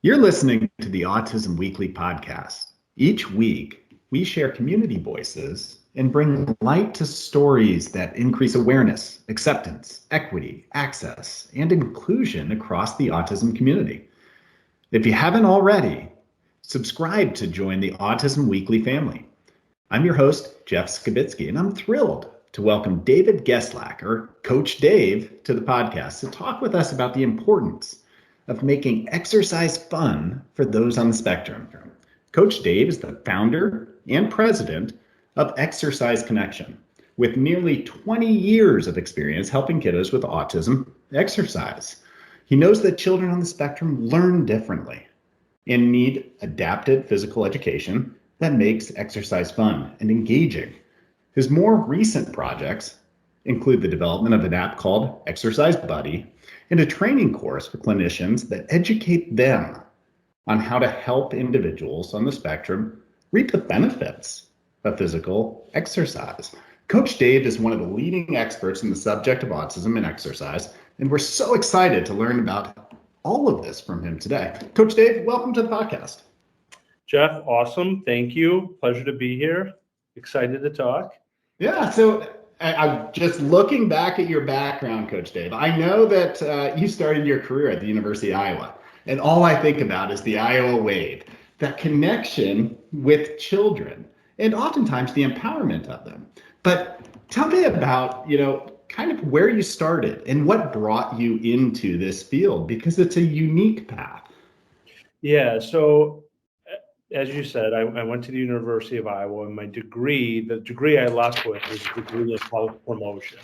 You're listening to the Autism Weekly podcast. Each week, we share community voices and bring light to stories that increase awareness, acceptance, equity, access, and inclusion across the autism community. If you haven't already, subscribe to join the Autism Weekly family. I'm your host, Jeff Skibitsky, and I'm thrilled to welcome David Geslak, or Coach Dave, to the podcast to talk with us about the importance of making exercise fun for those on the spectrum. Coach Dave is the founder and president of Exercise Connection, with nearly 20 years of experience helping kiddos with autism exercise. He knows that children on the spectrum learn differently and need adapted physical education that makes exercise fun and engaging. His more recent projects include the development of an app called Exercise Buddy and a training course for clinicians that educate them on how to help individuals on the spectrum reap the benefits of physical exercise. Coach Dave is one of the leading experts in the subject of autism and exercise, and we're so excited to learn about all of this from him today. Coach Dave, welcome to the podcast. Jeff, awesome. Thank you. Pleasure to be here. Excited to talk. Yeah, so I'm just looking back at your background, Coach Dave. I know that you started your career at the University of Iowa, and all I think about is the Iowa Wave, that connection with children, and oftentimes the empowerment of them. But tell me about, kind of where you started and what brought you into this field, because it's a unique path. Yeah, so as you said, I went to the University of Iowa, and the degree I left with was a degree in health promotion.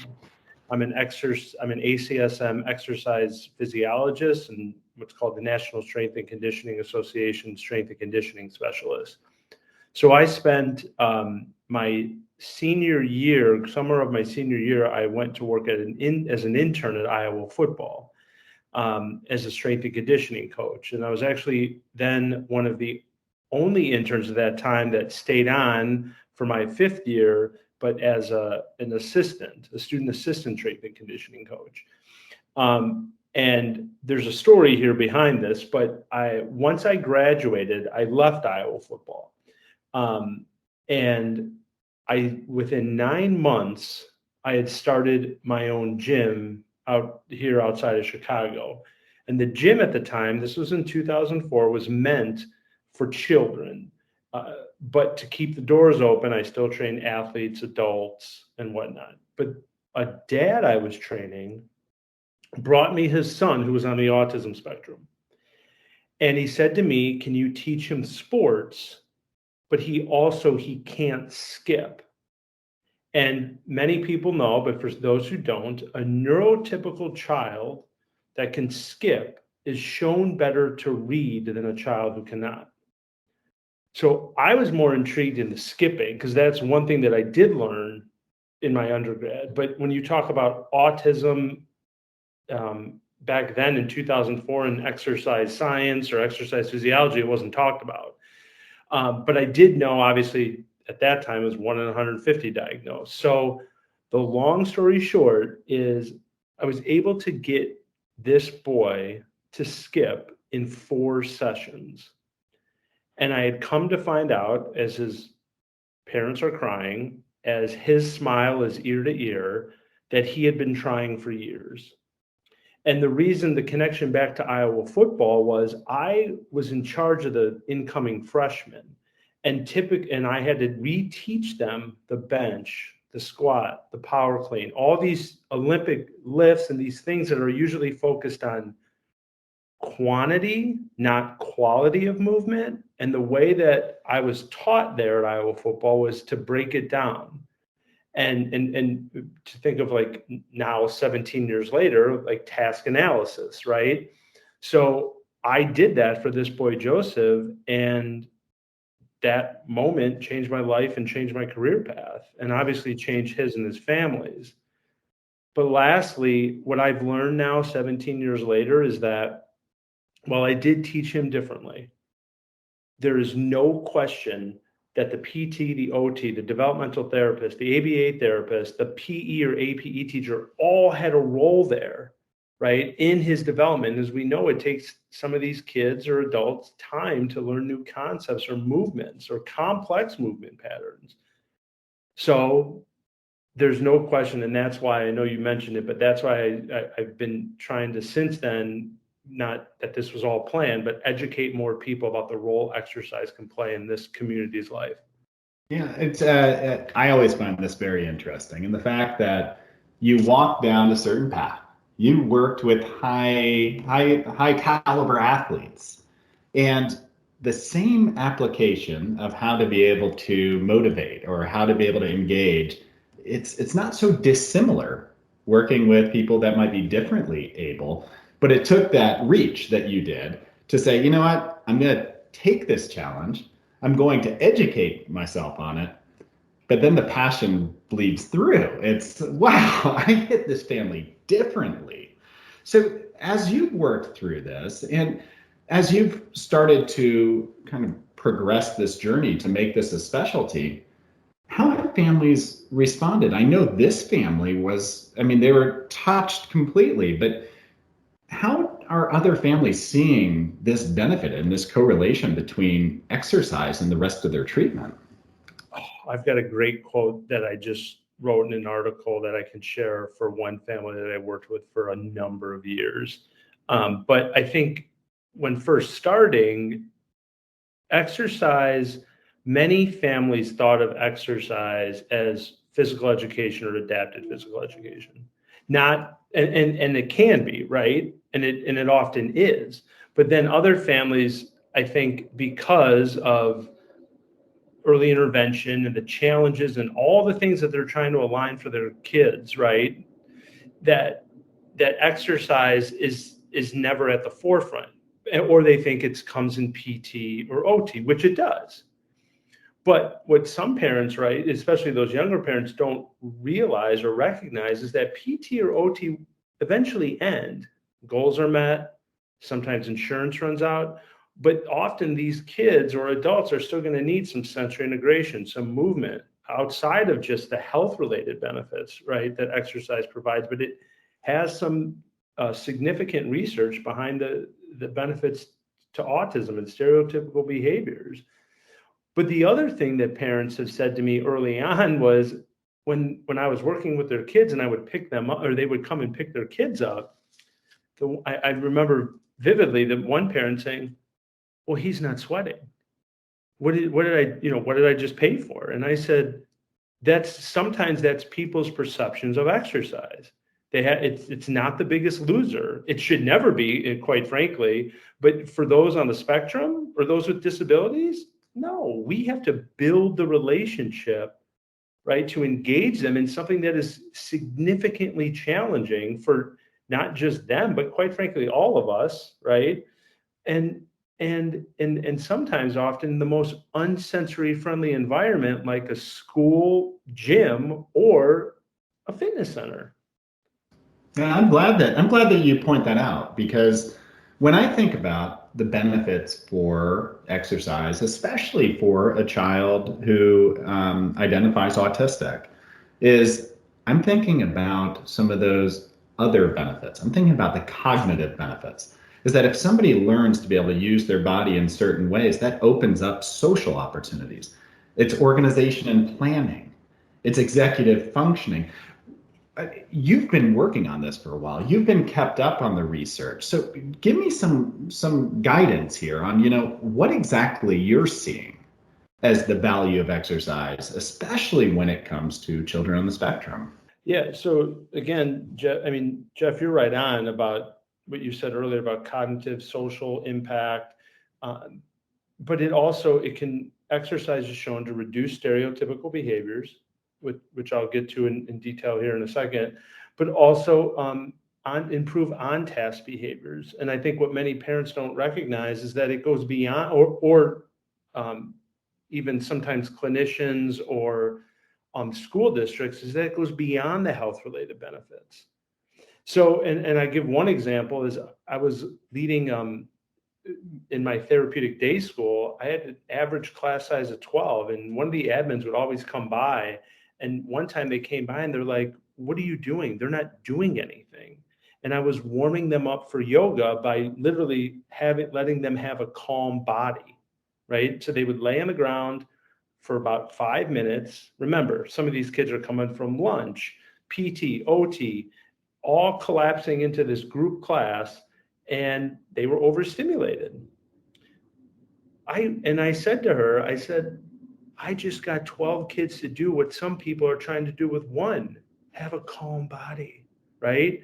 I'm an ACSM exercise physiologist and what's called the National Strength and Conditioning Association Strength and Conditioning Specialist. So I spent my summer of my senior year, I went to work as an intern at Iowa football as a strength and conditioning coach. And I was actually then one of the only interns at that time that stayed on for my fifth year, but as a student assistant strength and conditioning coach. And there's a story here behind this, but once I graduated, I left Iowa football. And within 9 months, I had started my own gym out here outside of Chicago. And the gym at the time, this was in 2004, was meant for children, but to keep the doors open, I still train athletes, adults, and whatnot. But a dad I was training brought me his son who was on the autism spectrum. And he said to me, can you teach him sports? But he can't skip. And many people know, but for those who don't, a neurotypical child that can skip is shown better to read than a child who cannot. So I was more intrigued in the skipping because that's one thing that I did learn in my undergrad. But when you talk about autism back then in 2004 in exercise science or exercise physiology, it wasn't talked about. But I did know, obviously, at that time, it was 1 in 150 diagnosed. So the long story short is I was able to get this boy to skip in 4 sessions. And I had come to find out, as his parents are crying, as his smile is ear to ear, that he had been trying for years. And the connection back to Iowa football was I was in charge of the incoming freshmen. And I had to reteach them the bench, the squat, the power clean, all these Olympic lifts and these things that are usually focused on quantity, not quality of movement. And the way that I was taught there at Iowa football was to break it down and to think of, like, now 17 years later, like task analysis, right? So I did that for this boy, Joseph, and that moment changed my life and changed my career path, and obviously changed his and his family's. But lastly, what I've learned now 17 years later is that while I did teach him differently, there is no question that the PT, the OT, the developmental therapist, the ABA therapist, the PE or APE teacher all had a role there right, in his development. As we know, it takes some of these kids or adults time to learn new concepts or movements or complex movement patterns. So there's no question, and that's why I know you mentioned it, but that's why I've been trying to since then, not that this was all planned, but educate more people about the role exercise can play in this community's life. Yeah, it's I always find this very interesting, and the fact that you walked down a certain path, you worked with high caliber athletes, and the same application of how to be able to motivate or how to be able to engage, it's not so dissimilar working with people that might be differently able, but it took that reach that you did to say, you know what, I'm going to take this challenge. I'm going to educate myself on it, but then the passion bleeds through. It's, wow, I hit this family differently. So as you've worked through this and as you've started to kind of progress this journey to make this a specialty, how have families responded? I know this family was, I mean, they were touched completely, but how are other families seeing this benefit and this correlation between exercise and the rest of their treatment? Oh, I've got a great quote that I just wrote in an article that I can share for one family that I worked with for a number of years. But I think when first starting exercise, many families thought of exercise as physical education or adapted physical education. Not, and it can be, right? And it often is. But then other families, I think, because of early intervention and the challenges and all the things that they're trying to align for their kids, right? That exercise is never at the forefront, or they think it comes in PT or OT, which it does. But what some parents, right, especially those younger parents, don't realize or recognize is that PT or OT eventually end. Goals are met. Sometimes insurance runs out. But often these kids or adults are still going to need some sensory integration, some movement outside of just the health-related benefits, right, that exercise provides. But it has some significant research behind the benefits to autism and stereotypical behaviors. But the other thing that parents have said to me early on was when I was working with their kids and I would pick them up, or they would come and pick their kids up, I remember vividly that one parent saying, well, he's not sweating. What did I just pay for? And I said, sometimes that's people's perceptions of exercise. It's not the biggest loser. It should never be, quite frankly. But for those on the spectrum or those with disabilities, no, we have to build the relationship, right, to engage them in something that is significantly challenging for not just them, but quite frankly, all of us, right? And sometimes often the most unsensory friendly environment, like a school gym or a fitness center. Yeah, I'm glad that you point that out, because when I think about the benefits for exercise, especially for a child who identifies autistic, is I'm thinking about some of those other benefits. I'm thinking about the cognitive benefits. Is that if somebody learns to be able to use their body in certain ways, that opens up social opportunities. It's organization and planning. It's executive functioning. You've been working on this for a while. You've been kept up on the research. So give me some guidance here on, what exactly you're seeing as the value of exercise, especially when it comes to children on the spectrum. Yeah. So again, Jeff, you're right on about what you said earlier about cognitive social impact. But exercise is shown to reduce stereotypical behaviors, which I'll get to in detail here in a second, but also improve on-task behaviors. And I think what many parents don't recognize is that it goes beyond, or even sometimes clinicians or school districts, is that it goes beyond the health-related benefits. So, and I give one example is I was leading in my therapeutic day school. I had an average class size of 12, and one of the admins would always come by. And one time they came by and they're like, what are you doing? They're not doing anything. And I was warming them up for yoga by literally letting them have a calm body, right? So they would lay on the ground for about 5 minutes. Remember, some of these kids are coming from lunch, PT, OT, all collapsing into this group class, and they were overstimulated. I said to her, I just got 12 kids to do what some people are trying to do with one, have a calm body, right?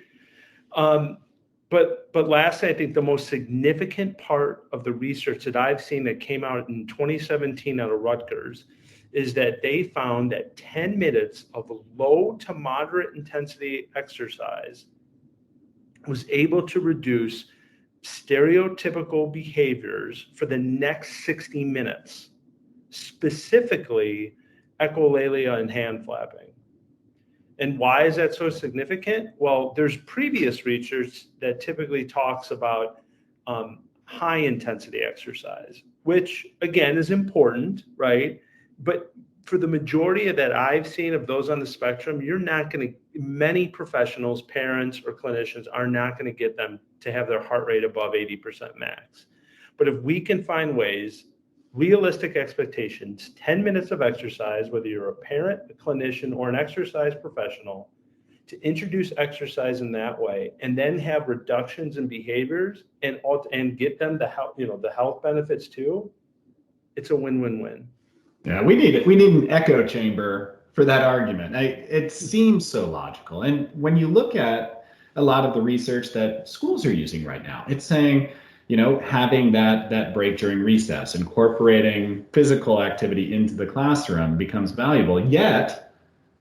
But lastly, I think the most significant part of the research that I've seen that came out in 2017 out of Rutgers is that they found that 10 minutes of low to moderate intensity exercise was able to reduce stereotypical behaviors for the next 60 minutes, specifically echolalia and hand flapping. And why is that so significant? Well, there's previous research that typically talks about high intensity exercise, which again is important, right? But for the majority of that I've seen of those on the spectrum, many professionals, parents, or clinicians are not going to get them to have their heart rate above 80% max. But if we can find ways, realistic expectations, 10 minutes of exercise, whether you're a parent, a clinician, or an exercise professional, to introduce exercise in that way, and then have reductions in behaviors and get them the health benefits too, it's a win-win-win. Yeah, we need an echo chamber for that argument. It seems so logical. And when you look at a lot of the research that schools are using right now, it's saying, having that break during recess, incorporating physical activity into the classroom becomes valuable. Yet,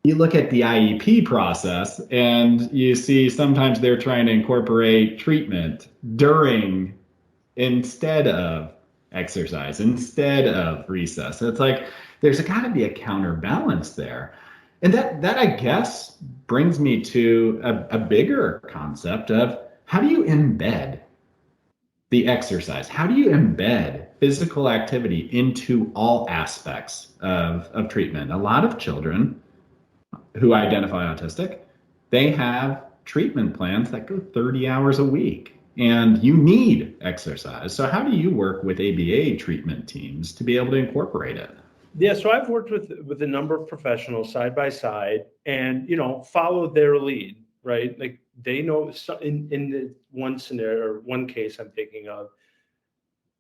you look at the IEP process and you see sometimes they're trying to incorporate treatment during instead of exercise, instead of recess. So it's like there's got to be a counterbalance there. And that I guess brings me to a bigger concept of how do you embed the exercise? How do you embed physical activity into all aspects of treatment? A lot of children who identify autistic, they have treatment plans that go 30 hours a week. And you need exercise. So how do you work with ABA treatment teams to be able to incorporate it? Yeah, so I've worked with a number of professionals side by side and, followed their lead, right? Like they know in the one scenario or one case I'm thinking of,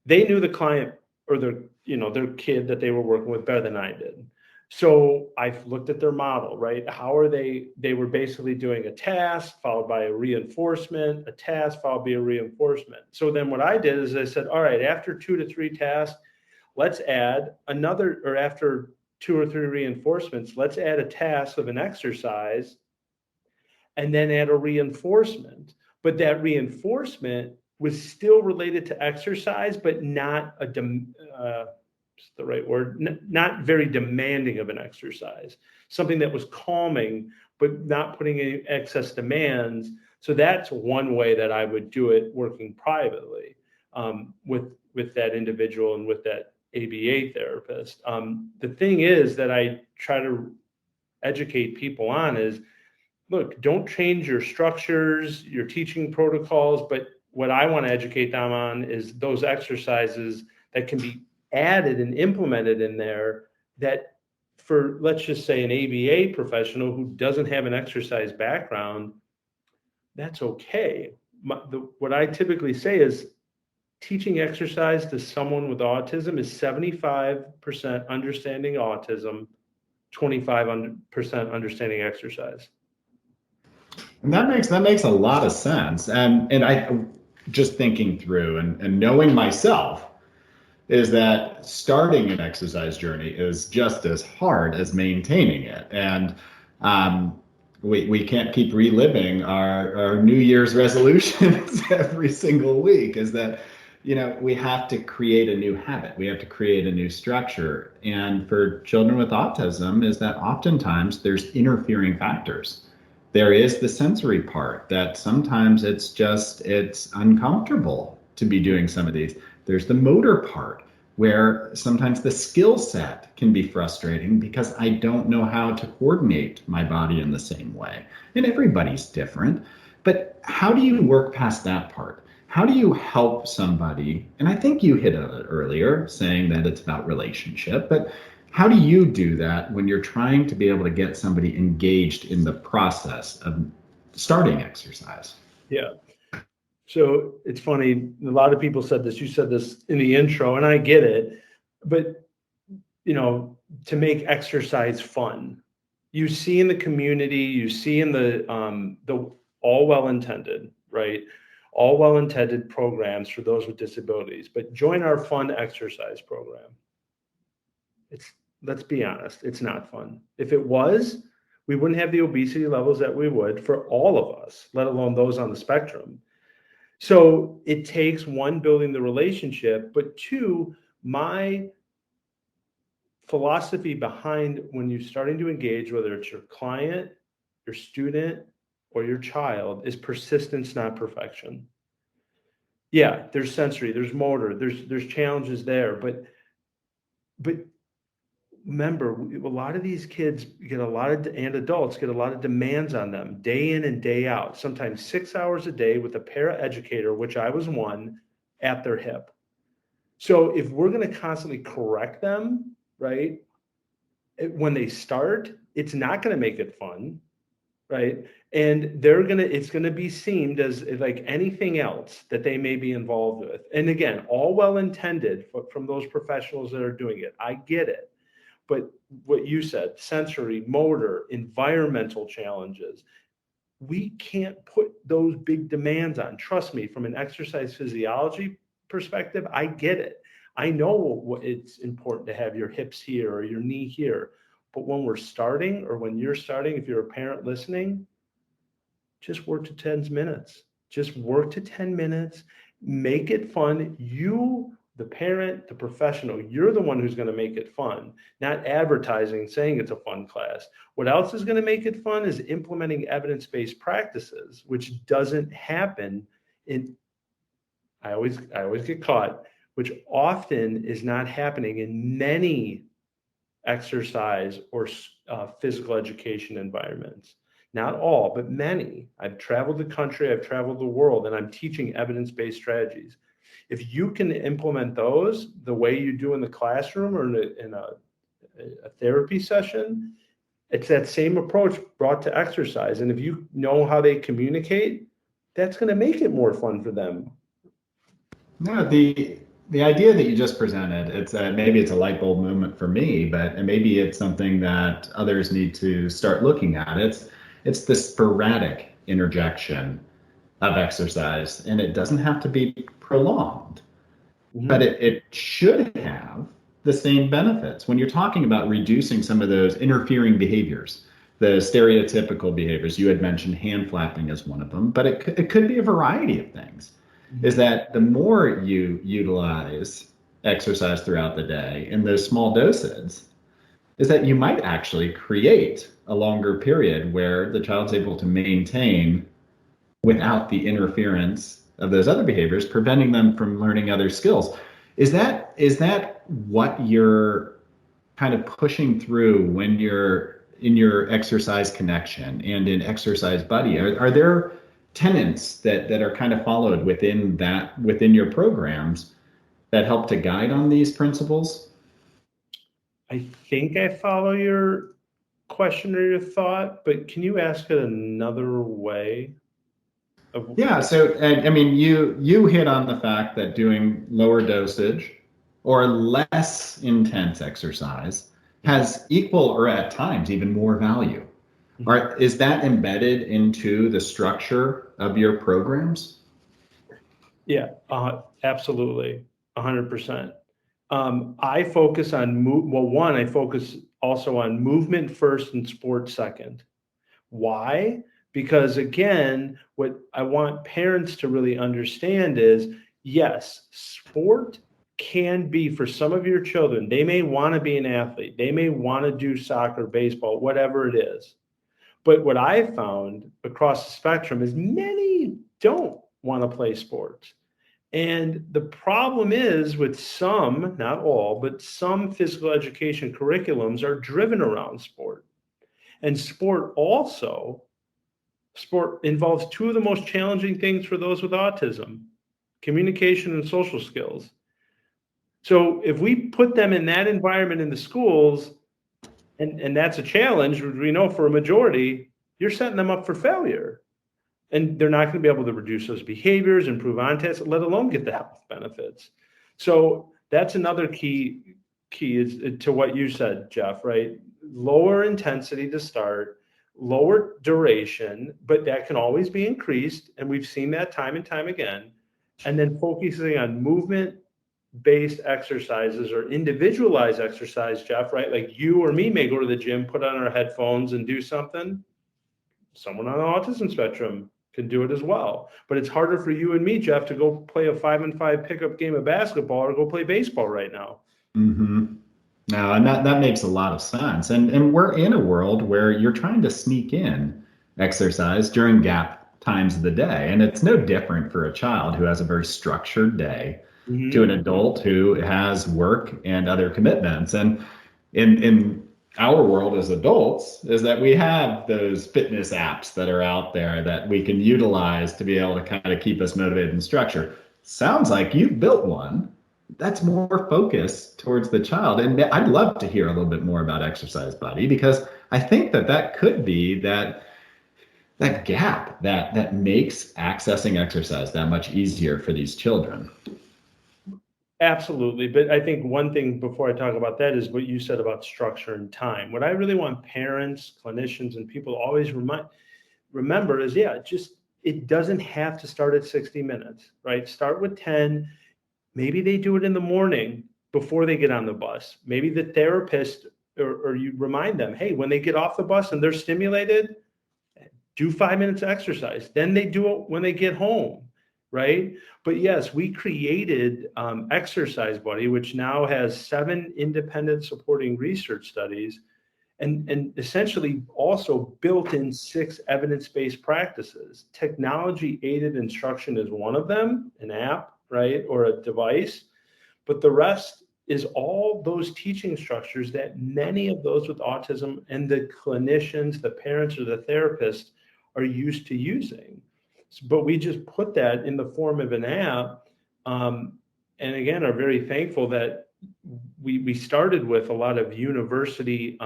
they knew the client or their kid that they were working with better than I did. So I've looked at their model, right? How are they were basically doing a task followed by a reinforcement, a task followed by a reinforcement. So then what I did is I said, all right, after 2 to 3 tasks, let's add another, or after 2 or 3 reinforcements, let's add a task of an exercise and then add a reinforcement. But that reinforcement was still related to exercise, but not the right word, not very demanding of an exercise, something that was calming, but not putting any excess demands. So that's one way that I would do it working privately with that individual and with that ABA therapist. The thing is that I try to educate people on is, look, don't change your structures, your teaching protocols, but what I want to educate them on is those exercises that can be added and implemented in there that for, let's just say, an ABA professional who doesn't have an exercise background, that's okay. What I typically say is teaching exercise to someone with autism is 75% understanding autism, 25% understanding exercise. And that makes a lot of sense. And I just thinking through and knowing myself is that starting an exercise journey is just as hard as maintaining it. And we can't keep reliving our New Year's resolutions every single week. Is that, we have to create a new habit. We have to create a new structure. And for children with autism is that oftentimes there's interfering factors. There is the sensory part that sometimes it's uncomfortable to be doing some of these. There's the motor part where sometimes the skill set can be frustrating because I don't know how to coordinate my body in the same way. And everybody's different. But how do you work past that part? How do you help somebody? And I think you hit on it earlier, saying that it's about relationship, but how do you do that when you're trying to be able to get somebody engaged in the process of starting exercise? Yeah. So it's funny. A lot of people said this. You said this in the intro, and I get it. But, to make exercise fun, you see in the community, you see in the all well-intended, right? All well-intended programs for those with disabilities, but join our fun exercise program. Let's be honest, it's not fun. If it was, we wouldn't have the obesity levels that we would for all of us, let alone those on the spectrum. So it takes, one, building the relationship, but two, my philosophy behind when you're starting to engage, whether it's your client, your student, or your child, is persistence, not perfection. Yeah, there's sensory, there's motor, there's challenges there, but remember, a lot of these kids and adults get a lot of demands on them day in and day out, sometimes 6 hours a day with a paraeducator, which I was one, at their hip. So if we're going to constantly correct them, right, when they start, it's not going to make it fun, right? And it's going to be seen as like anything else that they may be involved with. And again, all well-intended from those professionals that are doing it. I get it. But what you said, sensory, motor, environmental challenges, we can't put those big demands on. Trust me, from an exercise physiology perspective, I get it. I know it's important to have your hips here or your knee here. But when we're starting, or when you're starting, if you're a parent listening, just work to 10 minutes. Just work to 10 minutes. Make it fun. You, the parent, the professional, you're the one who's going to make it fun, not advertising saying it's a fun class. What else is going to make it fun is implementing evidence-based practices, which doesn't happen I always get caught, which often is not happening in many exercise or physical education environments. Not all, but many. I've traveled the country, I've traveled the world, and I'm teaching evidence-based strategies. If you can implement those the way you do in the classroom or in a therapy session, it's that same approach brought to exercise. And if you know how they communicate, that's going to make it more fun for them. No, the idea that you just presented, maybe it's a light bulb moment for me, but maybe it's something that others need to start looking at. It's the sporadic interjection of exercise, and it doesn't have to be prolonged, but it should have the same benefits. When you're talking about reducing some of those interfering behaviors, the stereotypical behaviors, you had mentioned hand flapping as one of them, but it could be a variety of things. Is that the more you utilize exercise throughout the day in those small doses, is that you might actually create a longer period where the child's able to maintain without the interference of those other behaviors, preventing them from learning other skills. Is that what you're kind of pushing through when you're in your exercise connection and in exercise buddy? Are there tenets that are kind of followed within your programs that help to guide on these principles? I think I follow your question or your thought, but can you ask it another way? Yeah, so I mean, you hit on the fact that doing lower dosage or less intense exercise has equal or at times even more value. Is that embedded into the structure of your programs? Yeah, absolutely, 100%. I focus on I focus also on movement first and sport second. Why? Because again, what I want parents to really understand is, yes, sport can be for some of your children. They may want to be an athlete. They may want to do soccer, baseball, whatever it is. But what I've found across the spectrum is many don't want to play sports. And the problem is with some, not all, but some physical education curriculums are driven around sport. And sport also Sport involves two of the most challenging things for those with autism: communication and social skills. So if we put them in that environment in the schools, and that's a challenge, we know for a majority, you're setting them up for failure. And they're not going to be able to reduce those behaviors, improve on tests, let alone get the health benefits. So that's another key is to what you said, Jeff, right? Lower intensity to start, lower duration, but that can always be increased. And we've seen that time and time again. And then focusing on movement-based exercises or individualized exercise, Jeff, right? Like you or me may go to the gym, put on our headphones and do something. Someone on the autism spectrum can do it as well. But it's harder for you and me, Jeff, to go play a 5-on-5 pickup game of basketball or go play baseball right now. Mm-hmm. No, and that makes a lot of sense. And we're in a world where you're trying to sneak in exercise during gap times of the day. And it's no different for a child who has a very structured day to an adult who has work and other commitments. And in our world as adults is that we have those fitness apps that are out there that we can utilize to be able to kind of keep us motivated and structured. Sounds like you've built one that's more focused towards the child. And I'd love to hear a little bit more about Exercise Buddy, because I think that could be that gap that makes accessing exercise that much easier for these children. Absolutely. But I think one thing before I talk about that is what you said about structure and time. What I really want parents, clinicians, and people to always remember is, it doesn't have to start at 60 minutes, right? Start with 10. Maybe they do it in the morning before they get on the bus. Maybe the therapist or you remind them, hey, when they get off the bus and they're stimulated, do 5 minutes exercise. Then they do it when they get home. Right. But yes, we created Exercise Buddy, which now has 7 independent supporting research studies and essentially also built in 6 evidence-based practices. Technology aided instruction is one of them, an app, right, or a device. But the rest is all those teaching structures that many of those with autism and the clinicians, the parents, or the therapists are used to using. But we just put that in the form of an app, and again, are very thankful that we started with a lot of university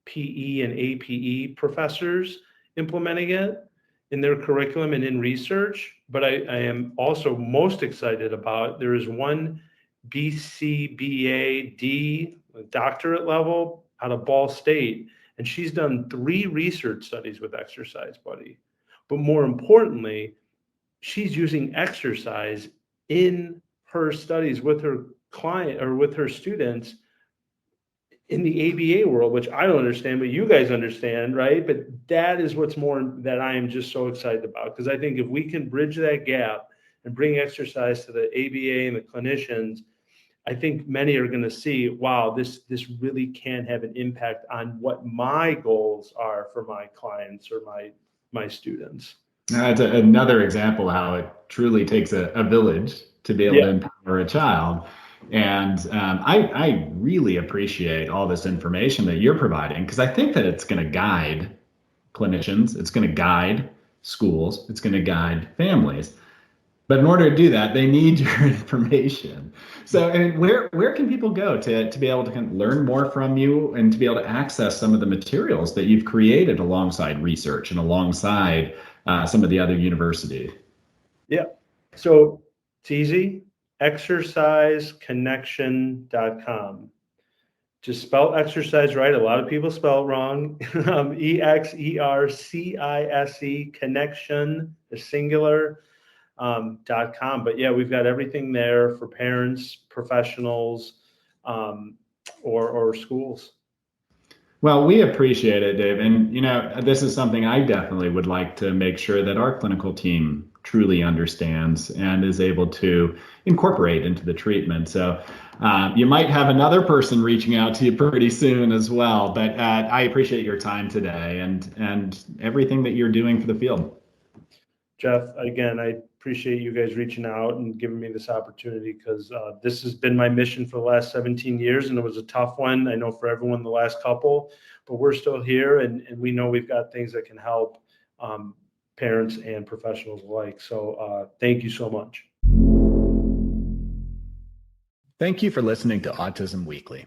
PE and APE professors implementing it in their curriculum and in research. But I am also most excited about, there is one BCBAD doctorate level out of Ball State, and she's done 3 research studies with Exercise Buddy. But more importantly, she's using exercise in her studies with her client or with her students in the ABA world, which I don't understand, but you guys understand, right? But that is what's more that I am just so excited about, because I think if we can bridge that gap and bring exercise to the ABA and the clinicians, I think many are going to see, wow, this really can have an impact on what my goals are for my clients or my students. It's another example how it truly takes a village to be able to empower a child. And I really appreciate all this information that you're providing, because I think that it's going to guide clinicians, it's going to guide schools, it's going to guide families. But in order to do that, they need your information. So, and where can people go to be able to kind of learn more from you and to be able to access some of the materials that you've created alongside research and alongside some of the other universities? Yeah. So it's easy. Exerciseconnection.com. Just spell exercise right. A lot of people spell it wrong. EXERCISE, connection, the singular. .com. But yeah, we've got everything there for parents, professionals, or schools. Well, we appreciate it, Dave. And, this is something I definitely would like to make sure that our clinical team truly understands and is able to incorporate into the treatment. So you might have another person reaching out to you pretty soon as well. But I appreciate your time today and everything that you're doing for the field. Jeff, again, I appreciate you guys reaching out and giving me this opportunity, because this has been my mission for the last 17 years, and it was a tough one. I know for everyone the last couple, but we're still here, and we know we've got things that can help parents and professionals alike. So thank you so much. Thank you for listening to Autism Weekly.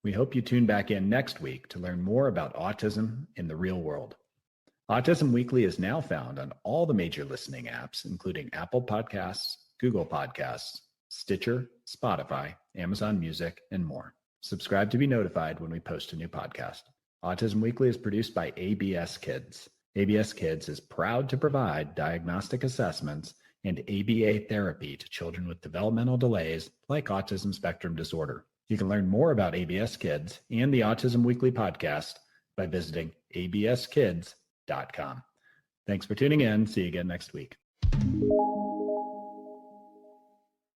We hope you tune back in next week to learn more about autism in the real world. Autism Weekly is now found on all the major listening apps, including Apple Podcasts, Google Podcasts, Stitcher, Spotify, Amazon Music, and more. Subscribe to be notified when we post a new podcast. Autism Weekly is produced by ABS Kids. ABS Kids is proud to provide diagnostic assessments and ABA therapy to children with developmental delays like autism spectrum disorder. You can learn more about ABS Kids and the Autism Weekly podcast by visiting abskids.com. Thanks for tuning in. See you again next week.